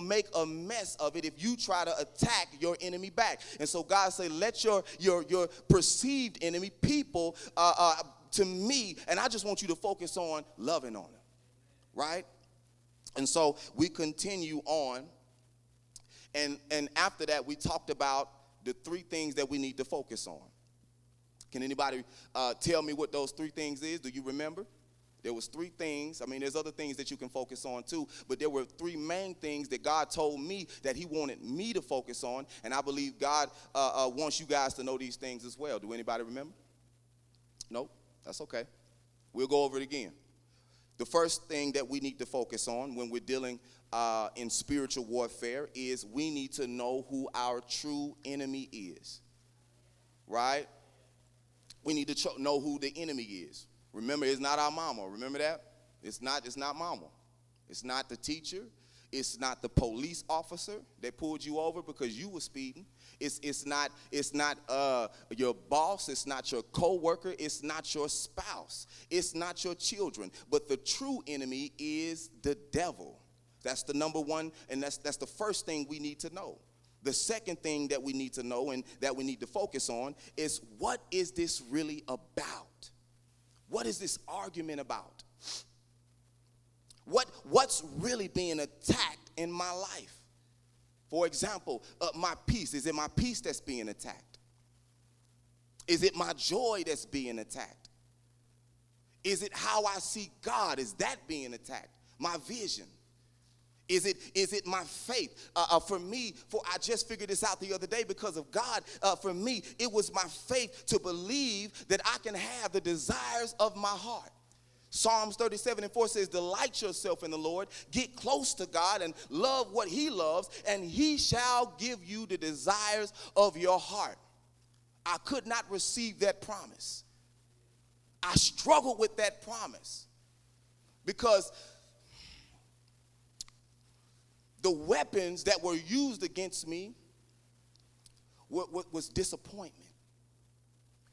make a mess of it if you try to attack your enemy back. And so God say, let your perceived enemy, people, to me, and I just want you to focus on loving on them, right? And so we continue on, and after that, we talked about the three things that we need to focus on. Can anybody tell me what those three things is? Do you remember? There was three things. I mean, there's other things that you can focus on too, but there were three main things that God told me that he wanted me to focus on, and I believe God wants you guys to know these things as well. Do anybody remember? Nope, that's okay. We'll go over it again. The first thing that we need to focus on when we're dealing in spiritual warfare is we need to know who our true enemy is, right? We need to know who the enemy is. Remember, it's not our mama. Remember that? It's not mama. It's not the teacher. It's not the police officer that pulled you over because you were speeding. It's not your boss. It's not your coworker. It's not your spouse. It's not your children. But the true enemy is the devil. That's the number one, and that's the first thing we need to know. The second thing that we need to know and that we need to focus on is, what is this really about? What is this argument about? What's really being attacked in my life? For example, my peace. Is it my peace that's being attacked? Is it my joy that's being attacked? Is it how I see God? Is that being attacked? My vision? Is it my faith? For me, I just figured this out the other day because of God. For me, it was my faith to believe that I can have the desires of my heart. Psalms 37:4 says, delight yourself in the Lord, get close to God, and love what he loves, and he shall give you the desires of your heart. I could not receive that promise. I struggled with that promise because the weapons that were used against me was disappointment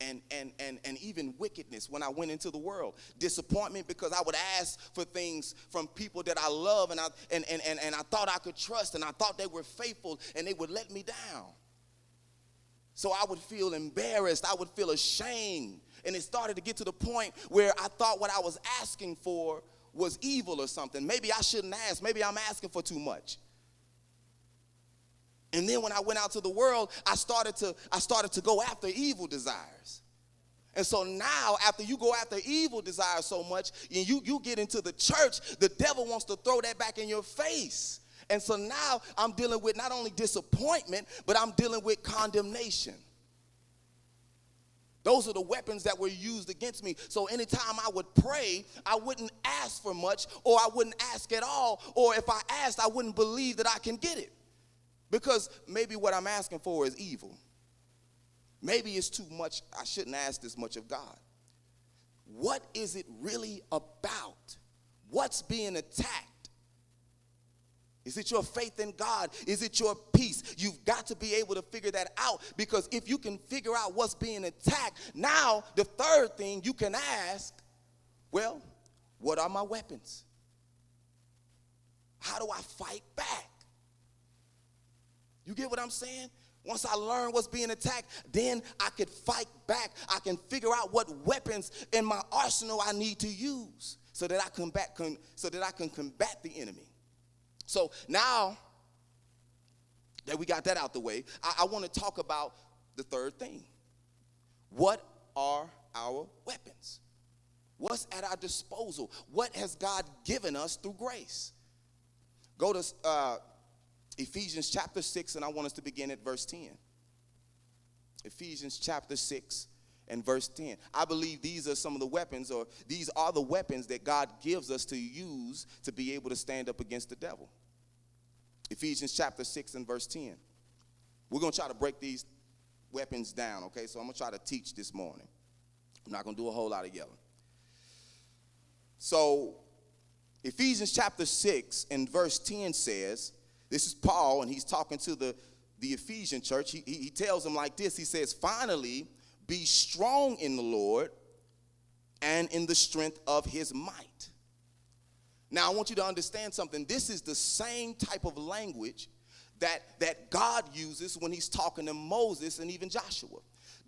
and even wickedness when I went into the world. Disappointment because I would ask for things from people that I love and I thought I could trust, and I thought they were faithful, and they would let me down. So I would feel embarrassed. I would feel ashamed. And it started to get to the point where I thought what I was asking for was evil or something. Maybe I shouldn't ask. Maybe I'm asking for too much. And then when I went out to the world, I started to go after evil desires. And so now, after you go after evil desires so much, and you get into the church, the devil wants to throw that back in your face. And so now I'm dealing with not only disappointment, but I'm dealing with condemnation. Those are the weapons that were used against me. So anytime I would pray, I wouldn't ask for much, or I wouldn't ask at all, or if I asked, I wouldn't believe that I can get it. Because maybe what I'm asking for is evil. Maybe it's too much. I shouldn't ask this much of God. What is it really about? What's being attacked? Is it your faith in God? Is it your peace? You've got to be able to figure that out, because if you can figure out what's being attacked, now the third thing you can ask, well, what are my weapons? How do I fight back? You get what I'm saying? Once I learn what's being attacked, then I could fight back. I can figure out what weapons in my arsenal I need to use so that I can combat the enemy. So now that we got that out the way, I want to talk about the third thing. What are our weapons? What's at our disposal? What has God given us through grace? Go to Ephesians chapter 6, and I want us to begin at verse 10. Ephesians chapter 6 and verse 10. I believe these are some of the weapons, or these are the weapons that God gives us to use to be able to stand up against the devil. Ephesians chapter 6 and verse 10. We're going to try to break these weapons down, okay? So I'm going to try to teach this morning. I'm not going to do a whole lot of yelling. So Ephesians chapter 6 and verse 10 says, this is Paul, and he's talking to the Ephesian church. He tells them like this. He says, finally, be strong in the Lord and in the strength of his might. Now, I want you to understand something. This is the same type of language that God uses when he's talking to Moses and even Joshua.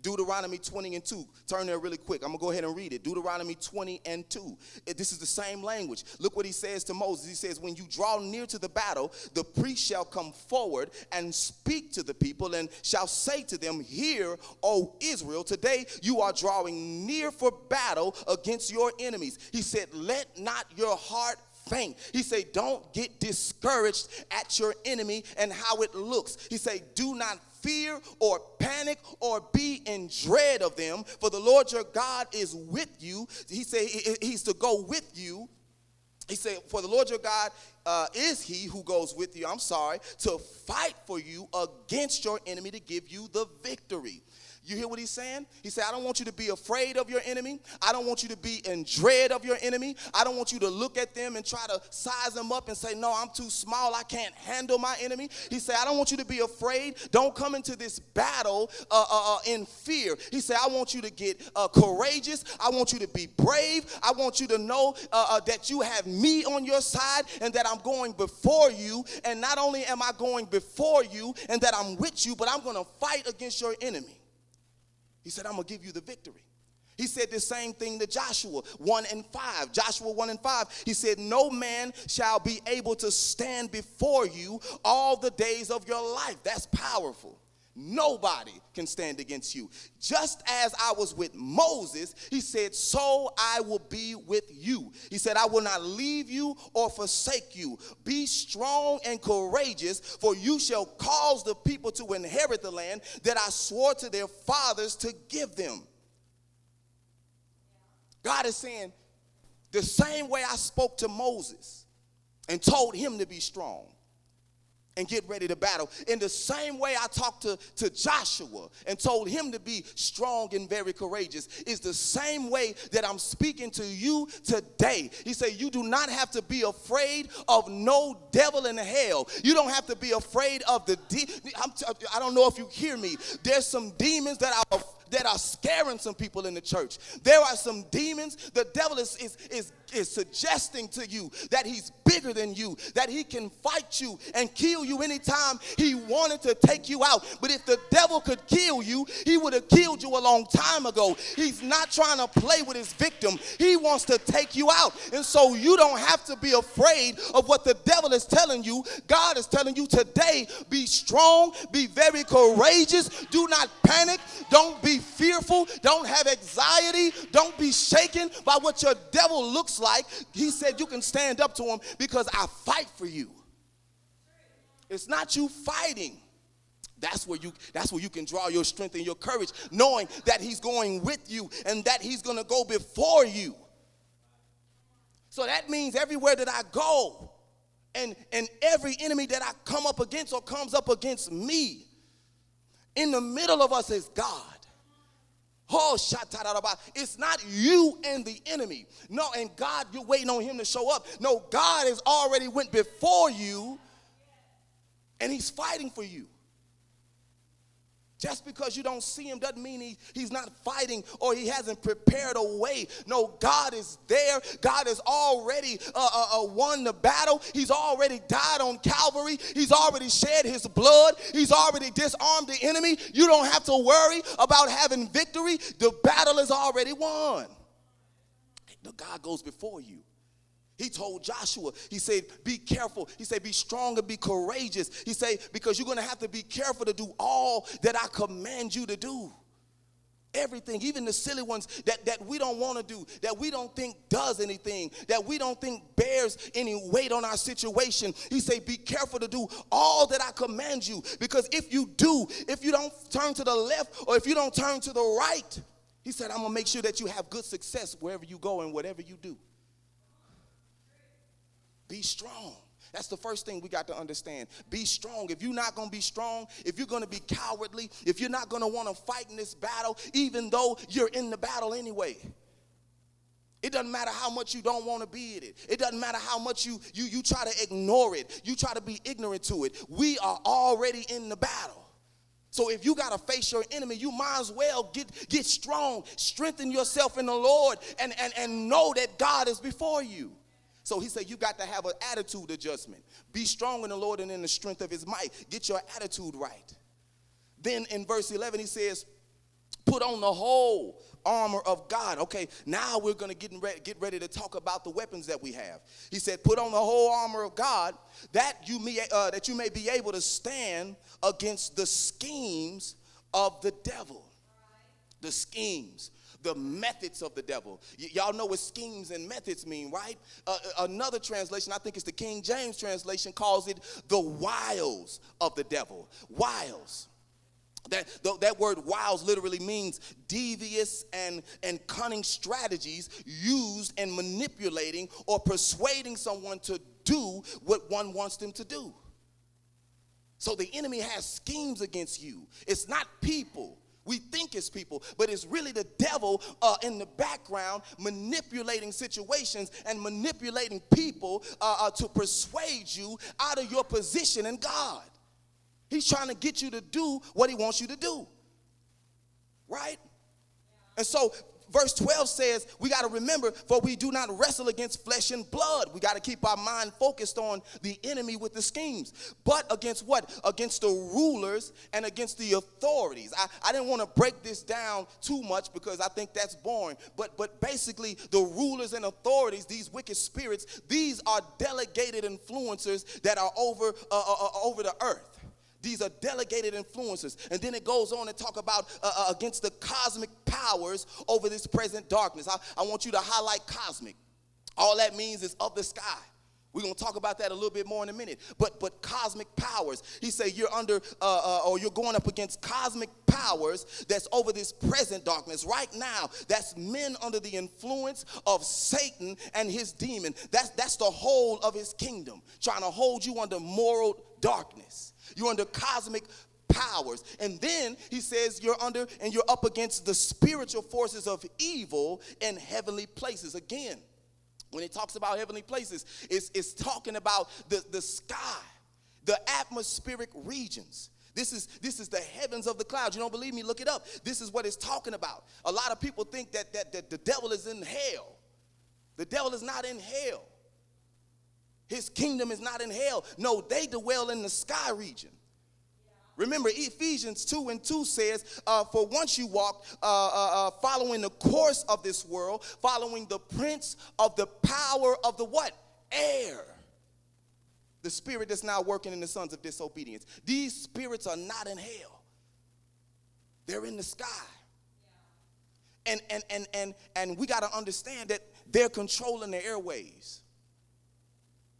Deuteronomy 20 and 2. Turn there really quick. I'm going to go ahead and read it. Deuteronomy 20 and 2. This is the same language. Look what he says to Moses. He says, when you draw near to the battle, the priest shall come forward and speak to the people and shall say to them, hear, O Israel, today you are drawing near for battle against your enemies. He said, let not your heart faint. He said, don't get discouraged at your enemy and how it looks. He said, do not fear or panic or be in dread of them, for the Lord your God is with you. He said he's to go with you. He said, for the Lord your God is he who goes with you, to fight for you against your enemy to give you the victory. You hear what he's saying? He said, I don't want you to be afraid of your enemy. I don't want you to be in dread of your enemy. I don't want you to look at them and try to size them up and say, no, I'm too small. I can't handle my enemy. He said, I don't want you to be afraid. Don't come into this battle in fear. He said, I want you to get courageous. I want you to be brave. I want you to know that you have me on your side and that I'm going before you. And not only am I going before you and that I'm with you, but I'm going to fight against your enemy. He said, I'm going to give you the victory. He said the same thing to Joshua 1 and 5. Joshua 1 and 5. He said, no man shall be able to stand before you all the days of your life. That's powerful. Nobody can stand against you. Just as I was with Moses, he said, so I will be with you. He said, I will not leave you or forsake you. Be strong and courageous, for you shall cause the people to inherit the land that I swore to their fathers to give them. God is saying, the same way I spoke to Moses and told him to be strong and get ready to battle, in the same way I talked to Joshua and told him to be strong and very courageous, is the same way that I'm speaking to you today. He said, you do not have to be afraid of no devil in hell. You don't have to be afraid of the I don't know if you hear me. There's some demons that are scaring some people in the church. There are some demons. The devil is suggesting to you that he's bigger than you, that he can fight you and kill you anytime he wanted to take you out. But if the devil could kill you, he would have killed you a long time ago. He's not trying to play with his victim. He wants to take you out. And so you don't have to be afraid of what the devil is telling you. God is telling you today, be strong, be very courageous, do not panic, don't be fearful, don't have anxiety, don't be shaken by what your devil looks like. He said you can stand up to him because I fight for you. It's not you fighting. That's where you can draw your strength and your courage, knowing that he's going with you and that he's going to go before you. So that means everywhere that I go and every enemy that I come up against or comes up against me, in the middle of us is God. Oh, it's not you and the enemy. No, and God, you're waiting on him to show up. No, God has already went before you, and he's fighting for you. Just because you don't see him doesn't mean he's not fighting or he hasn't prepared a way. No, God is there. God has already won the battle. He's already died on Calvary. He's already shed his blood. He's already disarmed the enemy. You don't have to worry about having victory. The battle is already won. God goes before you. He told Joshua, he said, be careful. He said, be strong and be courageous. He said, because you're going to have to be careful to do all that I command you to do. Everything, even the silly ones that we don't want to do, that we don't think does anything, that we don't think bears any weight on our situation. He said, be careful to do all that I command you. Because if you don't turn to the left or if you don't turn to the right, he said, I'm going to make sure that you have good success wherever you go and whatever you do. Be strong. That's the first thing we got to understand. Be strong. If you're not going to be strong, if you're going to be cowardly, if you're not going to want to fight in this battle, even though you're in the battle anyway, it doesn't matter how much you don't want to be in it. It doesn't matter how much you try to ignore it. You try to be ignorant to it. We are already in the battle. So if you got to face your enemy, you might as well get strong, strengthen yourself in the Lord, and know that God is before you. So he said you got to have an attitude adjustment. Be strong in the Lord and in the strength of his might. Get your attitude right. Then in verse 11 he says, put on the whole armor of God. Okay, now we're going to get ready to talk about the weapons that we have. He said, put on the whole armor of God that you may be able to stand against the schemes of the devil. The schemes, the methods of the devil. Y'all know what schemes and methods mean, right? Another translation, I think it's the King James translation, calls it the wiles of the devil. Wiles. That word wiles literally means devious and cunning strategies used in manipulating or persuading someone to do what one wants them to do. So the enemy has schemes against you. It's not people. We think it's people, but it's really the devil in the background manipulating situations and manipulating people to persuade you out of your position in God. He's trying to get you to do what he wants you to do, right? And so verse 12 says we got to remember, for we do not wrestle against flesh and blood. We got to keep our mind focused on the enemy with the schemes. But against what? Against the rulers and against the authorities. I didn't want to break this down too much because I think that's boring. But basically the rulers and authorities, these wicked spirits, these are delegated influencers that are over the earth. These are delegated influences. And then it goes on to talk about against the cosmic powers over this present darkness. I want you to highlight cosmic. All that means is of the sky. We're going to talk about that a little bit more in a minute. But cosmic powers, he said you're under or you're going up against cosmic powers that's over this present darkness. Right now, that's men under the influence of Satan and his demon. That's the whole of his kingdom, trying to hold you under moral darkness. You're under cosmic powers. And then he says you're up against the spiritual forces of evil in heavenly places. Again, when it talks about heavenly places, it's talking about the sky, the atmospheric regions. This is the heavens of the clouds. You don't believe me? Look it up. This is what it's talking about. A lot of people think that the devil is in hell. The devil is not in hell. His kingdom is not in hell. No, they dwell in the sky region. Remember, Ephesians 2:2 says, for once you walk following the course of this world, following the prince of the power of the what? Air. The spirit that's now working in the sons of disobedience. These spirits are not in hell. They're in the sky. And we got to understand that they're controlling the airways.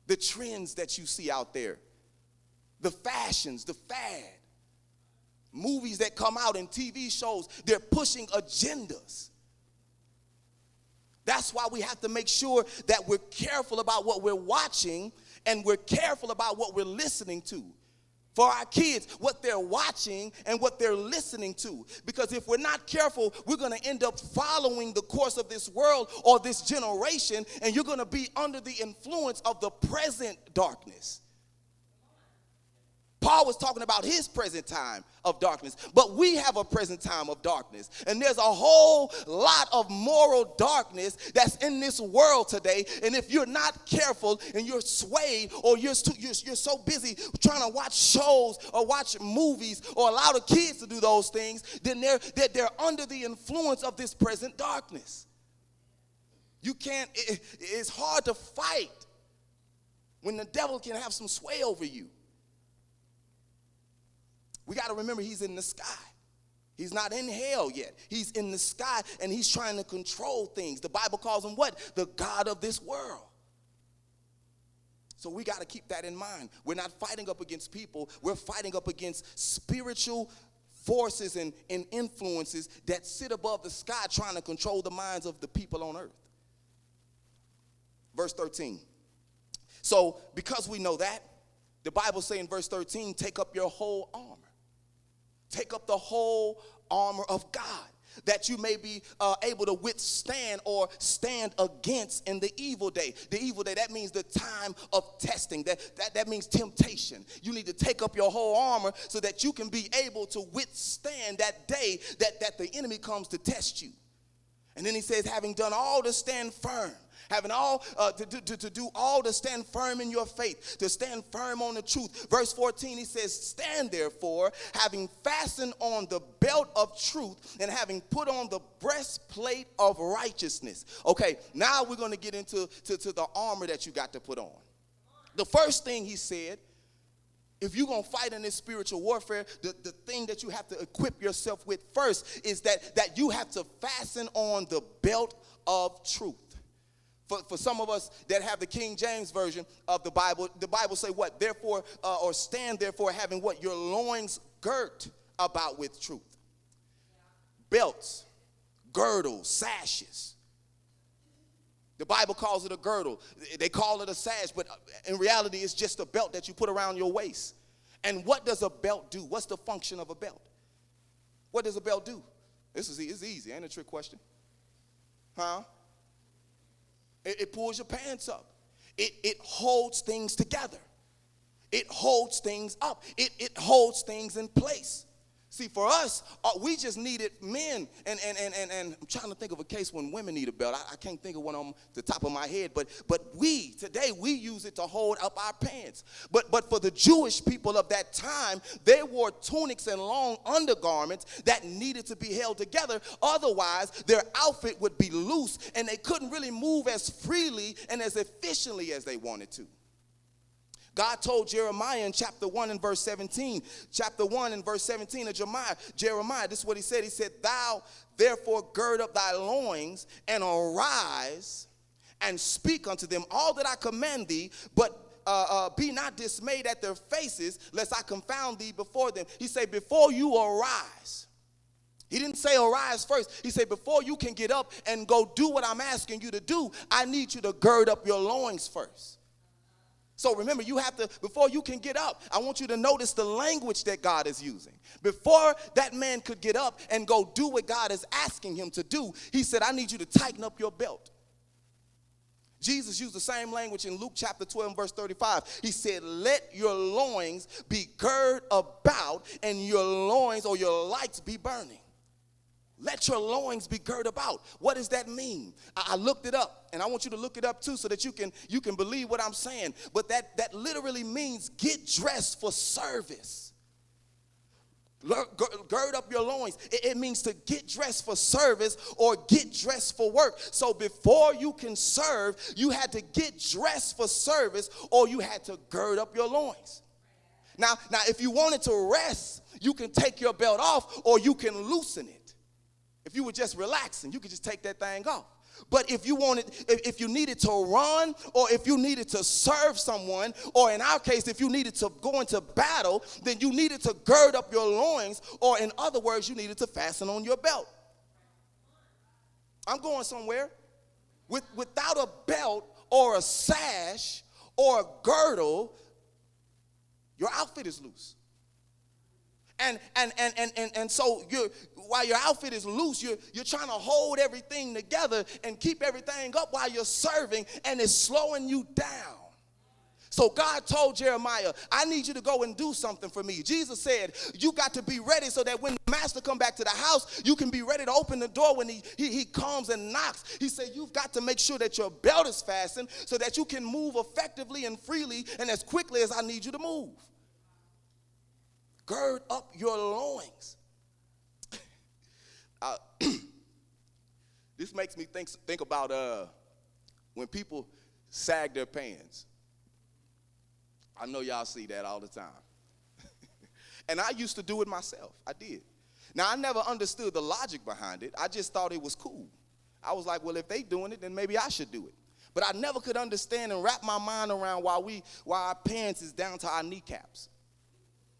The trends that you see out there, the fashions, the fad, movies that come out and TV shows, they're pushing agendas. That's why we have to make sure that we're careful about what we're watching and we're careful about what we're listening to. For our kids, what they're watching and what they're listening to. Because if we're not careful, we're going to end up following the course of this world or this generation, and you're going to be under the influence of the present darkness. Paul was talking about his present time of darkness, but we have a present time of darkness. And there's a whole lot of moral darkness that's in this world today. And if you're not careful and you're swayed or you're so busy trying to watch shows or watch movies or allow the kids to do those things, then they're under the influence of this present darkness. It's hard to fight when the devil can have some sway over you. We got to remember he's in the sky. He's not in hell yet. He's in the sky, and he's trying to control things. The Bible calls him what? The God of this world. So we got to keep that in mind. We're not fighting up against people. We're fighting up against spiritual forces and influences that sit above the sky trying to control the minds of the people on earth. Verse 13. So because we know that, the Bible says in verse 13, take up your whole armor. Take up the whole armor of God, that you may be able to withstand or stand against in the evil day. The evil day, that means the time of testing. That means temptation. You need to take up your whole armor so that you can be able to withstand that day that the enemy comes to test you. And then he says, having done all to stand firm, having all to do all to stand firm in your faith, to stand firm on the truth. Verse 14, he says, stand therefore, having fastened on the belt of truth and having put on the breastplate of righteousness. Okay, now we're going to get into the armor that you got to put on. The first thing he said, if you're going to fight in this spiritual warfare, the thing that you have to equip yourself with first is that you have to fasten on the belt of truth. For some of us that have the King James Version of the Bible say what? Therefore, or stand therefore having what? Your loins girt about with truth. Belts, girdles, sashes. The Bible calls it a girdle. They call it a sash, but in reality, it's just a belt that you put around your waist. And what does a belt do? What's the function of a belt? What does a belt do? It's easy. Ain't a trick question. Huh? It pulls your pants up. It holds things together. It holds things up. It holds things in place. See, for us, we just needed men, and I'm trying to think of a case when women need a belt. I can't think of one on the top of my head, but today we use it to hold up our pants. But for the Jewish people of that time, they wore tunics and long undergarments that needed to be held together. Otherwise, their outfit would be loose, and they couldn't really move as freely and as efficiently as they wanted to. God told Jeremiah in chapter 1 and verse 17, chapter 1 and verse 17 of Jeremiah, this is what he said. He said, thou therefore gird up thy loins and arise and speak unto them all that I command thee, but be not dismayed at their faces, lest I confound thee before them. He said, before you arise. He didn't say arise first. He said, before you can get up and go do what I'm asking you to do, I need you to gird up your loins first. So remember, you have to, before you can get up, I want you to notice the language that God is using. Before that man could get up and go do what God is asking him to do, he said, I need you to tighten up your belt. Jesus used the same language in Luke chapter 12, verse 35. He said, let your loins be girded about and your loins or your lights be burning. Let your loins be girded about. What does that mean? I looked it up, and I want you to look it up too so that you can believe what I'm saying. But that literally means get dressed for service. Gird up your loins. It means to get dressed for service or get dressed for work. So before you can serve, you had to get dressed for service or you had to gird up your loins. Now, if you wanted to rest, you can take your belt off or you can loosen it. If you were just relaxing, you could just take that thing off. But if you needed to run, or if you needed to serve someone, or in our case, if you needed to go into battle, then you needed to gird up your loins, or in other words, you needed to fasten on your belt. I'm going somewhere. Without a belt or a sash or a girdle, your outfit is loose. And so while your outfit is loose, you're trying to hold everything together and keep everything up while you're serving, and it's slowing you down. So God told Jeremiah, I need you to go and do something for me. Jesus said, you got to be ready so that when the master come back to the house, you can be ready to open the door when he comes and knocks. He said, you've got to make sure that your belt is fastened so that you can move effectively and freely and as quickly as I need you to move. Gird up your loins. This makes me think about when people sag their pants. I know y'all see that all the time. And I used to do it myself. I did. Now, I never understood the logic behind it. I just thought it was cool. I was like, well, if they doing it, then maybe I should do it. But I never could understand and wrap my mind around why our pants is down to our kneecaps.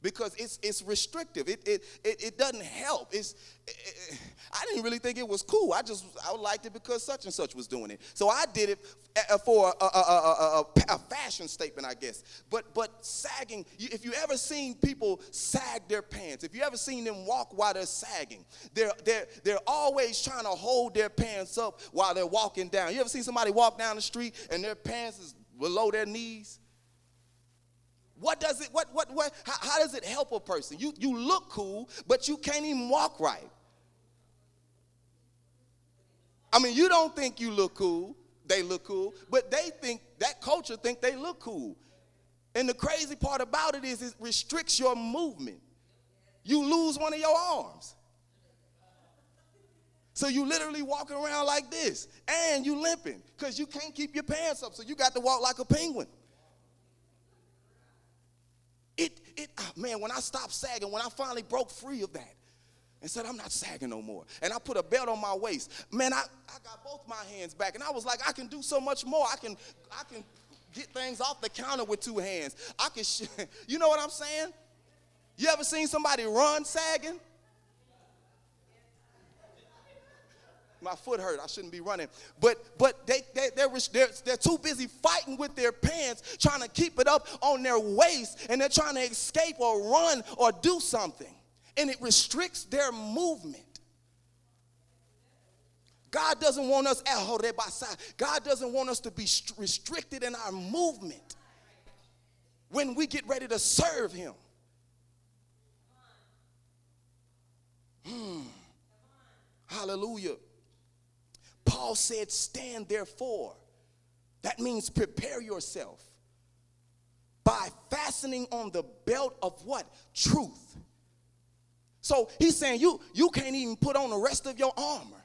Because it's restrictive. It doesn't help. I didn't really think it was cool. I liked it because such and such was doing it. So I did it for a fashion statement, I guess. But sagging, if you ever seen people sag their pants, if you ever seen them walk while they're sagging, they're always trying to hold their pants up while they're walking down. You ever seen somebody walk down the street and their pants is below their knees? How does it help a person? You look cool, but you can't even walk right. I mean, you don't think you look cool. They look cool. But they think, that culture think they look cool. And the crazy part about it is it restricts your movement. You lose one of your arms. So you literally walking around like this. And you limping because you can't keep your pants up. So you got to walk like a penguin. Man, when I stopped sagging, when I finally broke free of that and said, I'm not sagging no more, and I put a belt on my waist, man, I got both my hands back, and I was like, I can do so much more. I can get things off the counter with two hands. You know what I'm saying? You ever seen somebody run sagging? My foot hurt. I shouldn't be running. But they're too busy fighting with their pants, trying to keep it up on their waist, and they're trying to escape or run or do something. And it restricts their movement. God doesn't want us, God doesn't want us to be restricted in our movement when we get ready to serve him. Hallelujah. Paul said, stand therefore. That means prepare yourself by fastening on the belt of what? Truth. So he's saying you can't even put on the rest of your armor.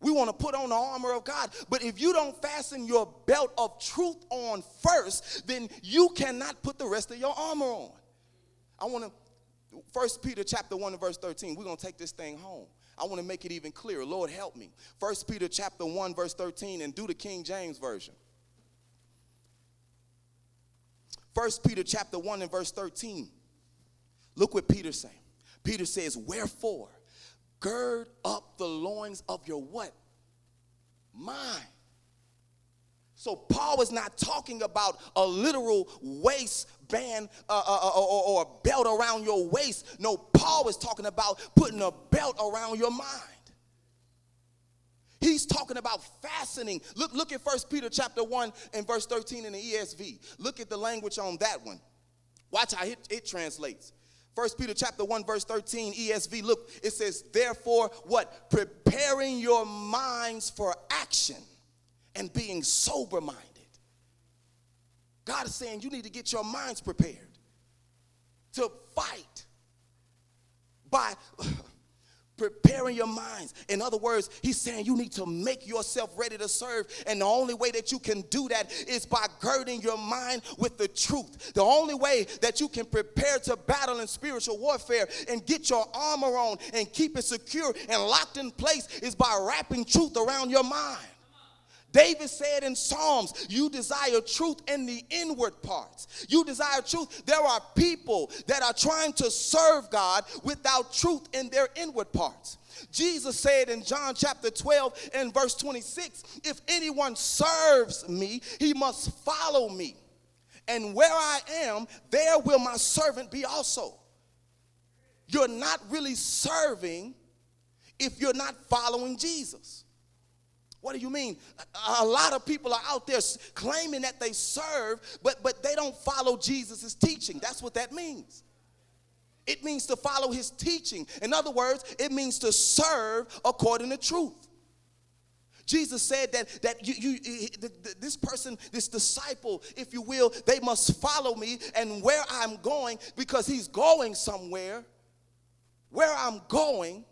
We want to put on the armor of God. But if you don't fasten your belt of truth on first, then you cannot put the rest of your armor on. I want to, 1 Peter chapter 1 and verse 13, we're going to take this thing home. I want to make it even clearer. Lord, help me. 1 Peter chapter 1 verse 13, and do the King James Version. 1 Peter chapter 1 and verse 13. Look what Peter saying. Peter says, wherefore, gird up the loins of your what? Mind. So Paul is not talking about a literal waistband or a belt around your waist. No, Paul is talking about putting a belt around your mind. He's talking about fastening. Look at 1 Peter chapter 1 and verse 13 in the ESV. Look at the language on that one. Watch how it translates. 1 Peter chapter 1 verse 13 ESV. Look, it says, therefore, what? Preparing your minds for action and being sober-minded. God is saying you need to get your minds prepared to fight by preparing your minds. In other words, he's saying you need to make yourself ready to serve. And the only way that you can do that is by girding your mind with the truth. The only way that you can prepare to battle in spiritual warfare and get your armor on and keep it secure and locked in place is by wrapping truth around your mind. David said in Psalms, you desire truth in the inward parts. You desire truth. There are people that are trying to serve God without truth in their inward parts. Jesus said in John chapter 12 and verse 26, if anyone serves me, he must follow me. And where I am, there will my servant be also. You're not really serving if you're not following Jesus. What do you mean? A lot of people are out there claiming that they serve, but they don't follow Jesus' teaching. That's what that means. It means to follow his teaching. In other words, it means to serve according to truth. Jesus said that this person, this disciple, if you will, they must follow me and where I'm going, because he's going somewhere. Where I'm going,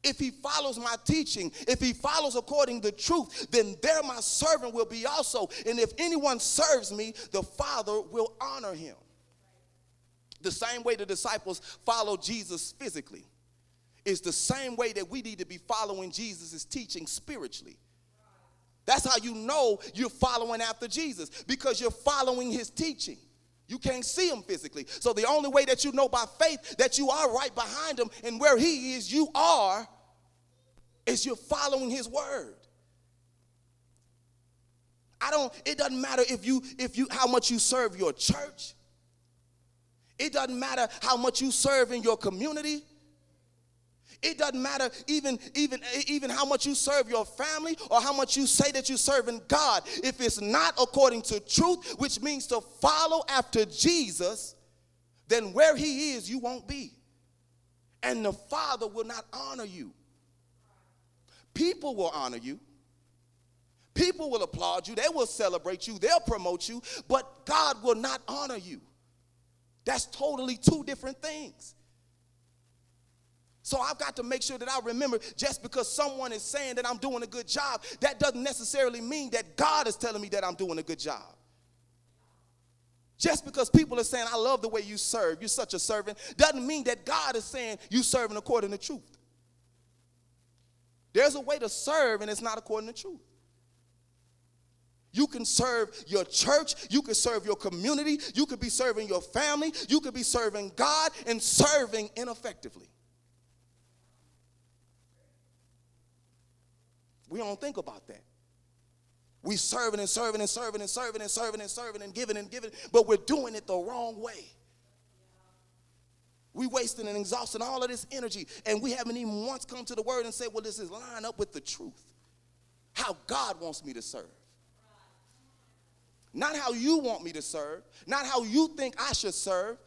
if he follows my teaching, if he follows according to truth, then there my servant will be also. And if anyone serves me, the Father will honor him. The same way the disciples followed Jesus physically is the same way that we need to be following Jesus' teaching spiritually. That's how you know you're following after Jesus, because you're following his teaching. You can't see him physically. So the only way that you know by faith that you are right behind him and where he is, you are, is you're following his word. It doesn't matter how much you serve your church. It doesn't matter how much you serve in your community. It doesn't matter even how much you serve your family or how much you say that you serve in God. If it's not according to truth, which means to follow after Jesus, then where he is, you won't be. And the Father will not honor you. People will honor you. People will applaud you. They will celebrate you. They'll promote you. But God will not honor you. That's totally two different things. So I've got to make sure that I remember, just because someone is saying that I'm doing a good job, that doesn't necessarily mean that God is telling me that I'm doing a good job. Just because people are saying, I love the way you serve, you're such a servant, doesn't mean that God is saying you serving according to truth. There's a way to serve, and it's not according to truth. You can serve your church, you can serve your community, you could be serving your family, you could be serving God and serving ineffectively. We don't think about that. We serving and serving and serving and serving and serving and serving and giving, but we're doing it the wrong way. We wasting and exhausting all of this energy, and we haven't even once come to the word and said, well, this is line up with the truth. How God wants me to serve. Not how you want me to serve, not how you think I should serve,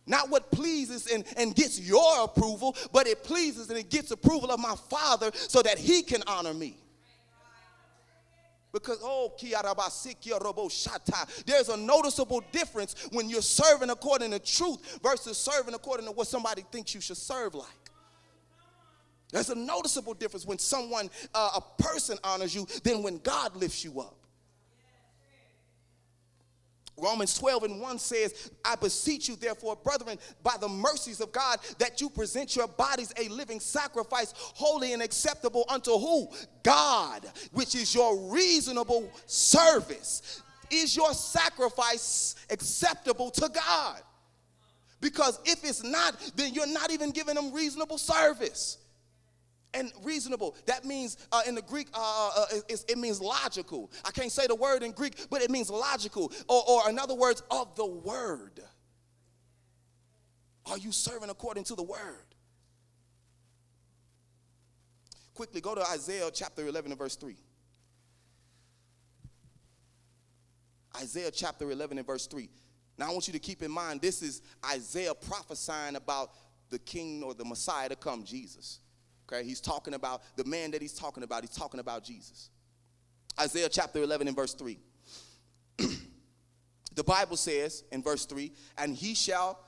not what pleases and gets your approval, but it pleases and it gets approval of my Father so that he can honor me. Because, there's a noticeable difference when you're serving according to truth versus serving according to what somebody thinks you should serve like. There's a noticeable difference when someone, a person honors you than when God lifts you up. Romans 12:1 says, I beseech you, therefore, brethren, by the mercies of God, that you present your bodies a living sacrifice, holy and acceptable unto who? God, which is your reasonable service. Is your sacrifice acceptable to God? Because if it's not, then you're not even giving him reasonable service. And reasonable, that means in the Greek, it means logical. I can't say the word in Greek, but it means logical. Or in other words, of the word. Are you serving according to the word? Quickly, go to Isaiah chapter 11 and verse 3. Isaiah chapter 11 and verse 3. Now I want you to keep in mind, this is Isaiah prophesying about the king or the Messiah to come, Jesus. Okay, he's talking about the man that he's talking about Jesus. Isaiah chapter 11 and verse 3. The Bible says in verse 3, and he shall,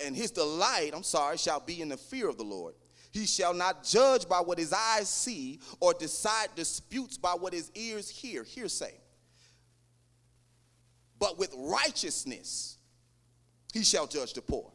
and his delight, shall be in the fear of the Lord. He shall not judge by what his eyes see or decide disputes by what his ears hear, hearsay. But with righteousness he shall judge the poor,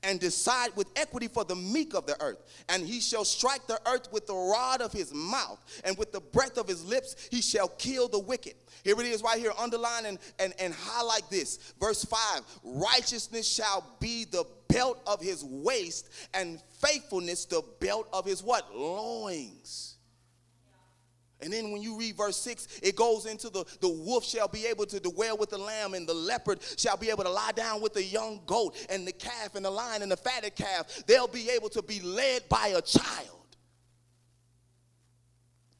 and decide with equity for the meek of the earth. And he shall strike the earth with the rod of his mouth, and with the breath of his lips he shall kill the wicked. Here it is right here, underline and highlight this. Verse 5, righteousness shall be the belt of his waist, and faithfulness the belt of his what? Loins. And then when you read verse 6, it goes into the wolf shall be able to dwell with the lamb, and the leopard shall be able to lie down with the young goat, and the calf and the lion and the fatted calf, they'll be able to be led by a child.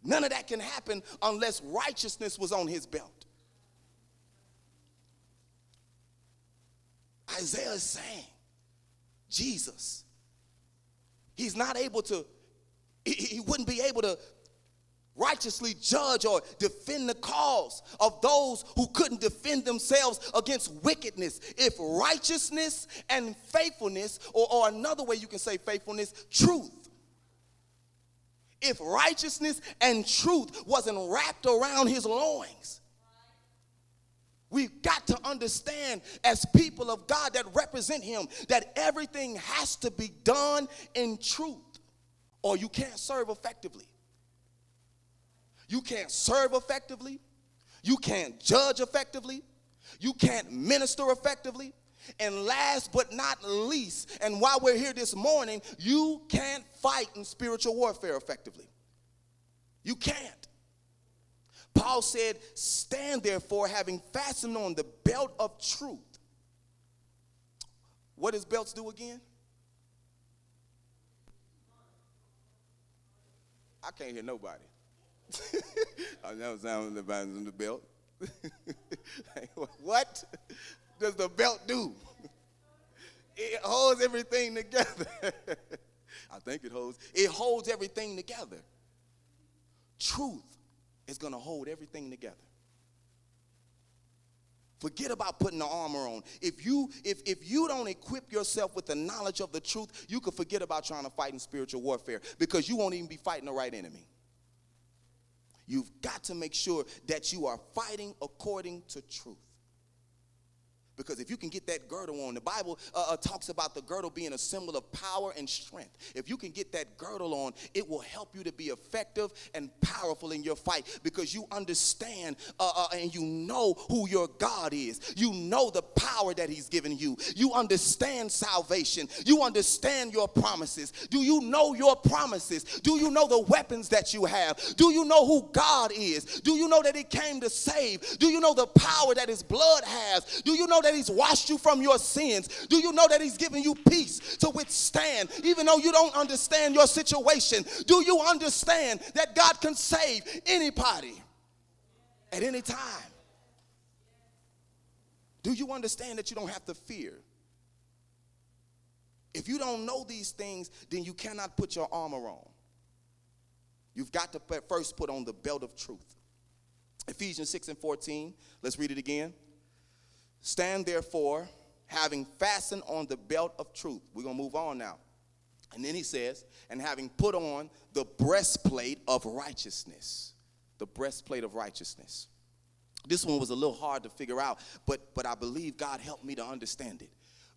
None of that can happen unless righteousness was on his belt. Isaiah is saying, Jesus, he's not able to, he wouldn't be able to righteously judge or defend the cause of those who couldn't defend themselves against wickedness. If righteousness and faithfulness, or another way you can say faithfulness, truth. If righteousness and truth wasn't wrapped around his loins, we've got to understand as people of God that represent him that everything has to be done in truth, or you can't serve effectively. You can't serve effectively. You can't judge effectively. You can't minister effectively. And last but not least, and while we're here this morning, you can't fight in spiritual warfare effectively. You can't. Paul said, stand therefore having fastened on the belt of truth. What does belts do again? I can't hear nobody. I never sound the bands in the belt. What does the belt do? It holds everything together. I think it holds everything together. truth is going to hold everything together. Forget about putting the armor on. If you don't equip yourself with the knowledge of the truth, you can forget about trying to fight in spiritual warfare, because you won't even be fighting the right enemy. You've got to make sure that you are fighting according to truth. Because if you can get that girdle on, the Bible talks about the girdle being a symbol of power and strength. If you can get that girdle on, it will help you to be effective and powerful in your fight, because you understand and you know who your God is. You know the power that he's given you. You understand salvation. You understand your promises. Do you know your promises? Do you know the weapons that you have? Do you know who God is? Do you know that he came to save? Do you know the power that his blood has? Do you know that he's washed you from your sins? Do you know that he's given you peace to withstand even though you don't understand your situation? Do you understand that God can save anybody at any time? Do you understand that you don't have to fear? If you don't know these things, then you cannot put your armor on. You've got to first put on the belt of truth. Ephesians 6:14, let's read it again. Stand therefore, having fastened on the belt of truth. We're going to move on now. And then he says, and having put on the breastplate of righteousness. The breastplate of righteousness. This one was a little hard to figure out, but I believe God helped me to understand it.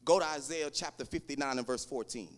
Go to Isaiah chapter 59 and verse 14.